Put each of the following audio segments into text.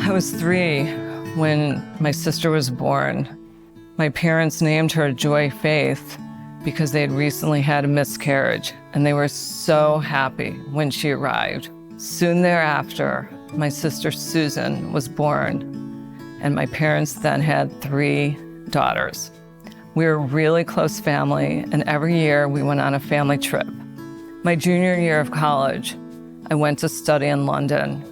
I was 3 when my sister was born. My parents named her Joy Faith because they had recently had a miscarriage, and they were so happy when she arrived. Soon thereafter, my sister Susan was born, and my parents then had 3 daughters. We were a really close family, and every year we went on a family trip. My junior year of college, I went to study in London,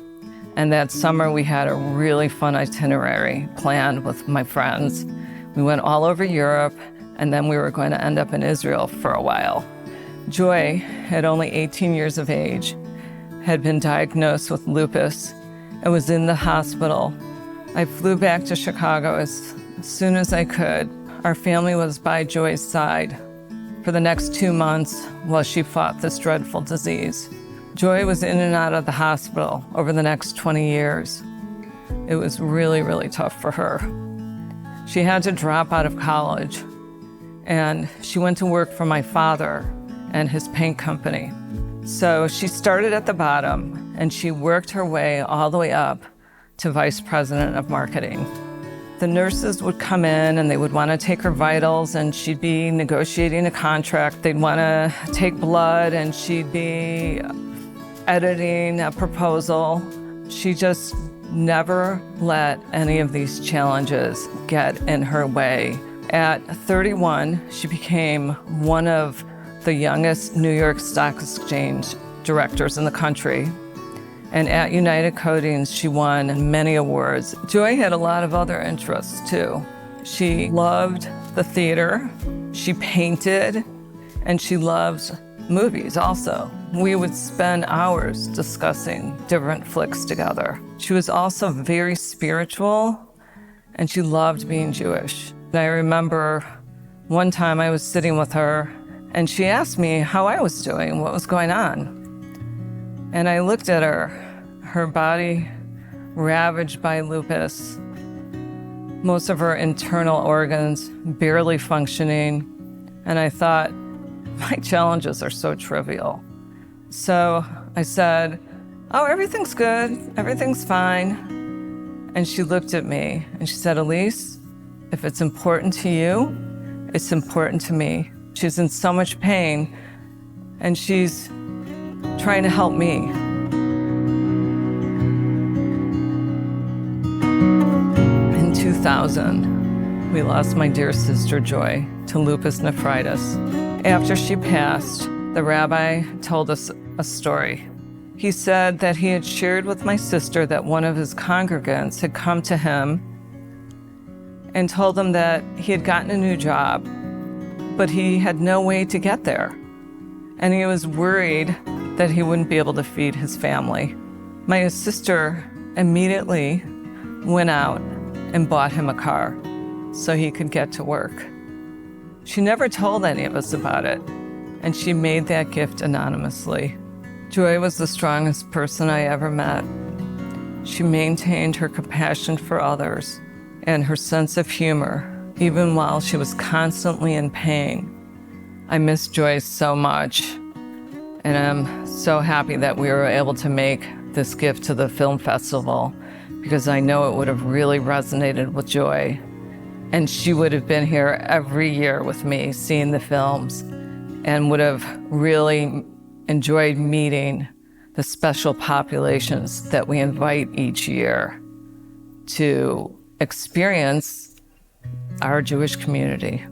and that summer we had a really fun itinerary planned with my friends. We went all over Europe, and then we were going to end up in Israel for a while. Joy, at only 18 years of age, had been diagnosed with lupus and was in the hospital. I flew back to Chicago as soon as I could. Our family was by Joy's side for the next 2 months while she fought this dreadful disease. Joy was in and out of the hospital over the next 20 years. It was really, really tough for her. She had to drop out of college, and she went to work for my father and his paint company. So she started at the bottom, and she worked her way all the way up to vice president of marketing. The nurses would come in and they would want to take her vitals, and she'd be negotiating a contract. They'd want to take blood, and she'd be editing a proposal. She just never let any of these challenges get in her way. At 31, she became one of the youngest New York Stock Exchange directors in the country. And at United Coatings, she won many awards. Joy had a lot of other interests too. She loved the theater, she painted, and she loved movies also. We would spend hours discussing different flicks together. She was also very spiritual, and she loved being Jewish. And I remember one time I was sitting with her, and she asked me how I was doing, what was going on. And I looked at her body ravaged by lupus, most of her internal organs barely functioning, and I thought, my challenges are so trivial. So I said, oh, everything's good, everything's fine. And she looked at me and she said, Elise, if it's important to you, it's important to me. She's in so much pain, and she's trying to help me. In 2000, we lost my dear sister Joy to lupus nephritis. After she passed, the rabbi told us a story. He said that he had shared with my sister that one of his congregants had come to him and told him that he had gotten a new job, but he had no way to get there. And he was worried that he wouldn't be able to feed his family. My sister immediately went out and bought him a car so he could get to work. She never told any of us about it, and she made that gift anonymously. Joy was the strongest person I ever met. She maintained her compassion for others and her sense of humor, even while she was constantly in pain. I miss Joy so much, and I'm so happy that we were able to make this gift to the film festival, because I know it would have really resonated with Joy. And she would have been here every year with me, seeing the films, and would have really enjoyed meeting the special populations that we invite each year to experience our Jewish community.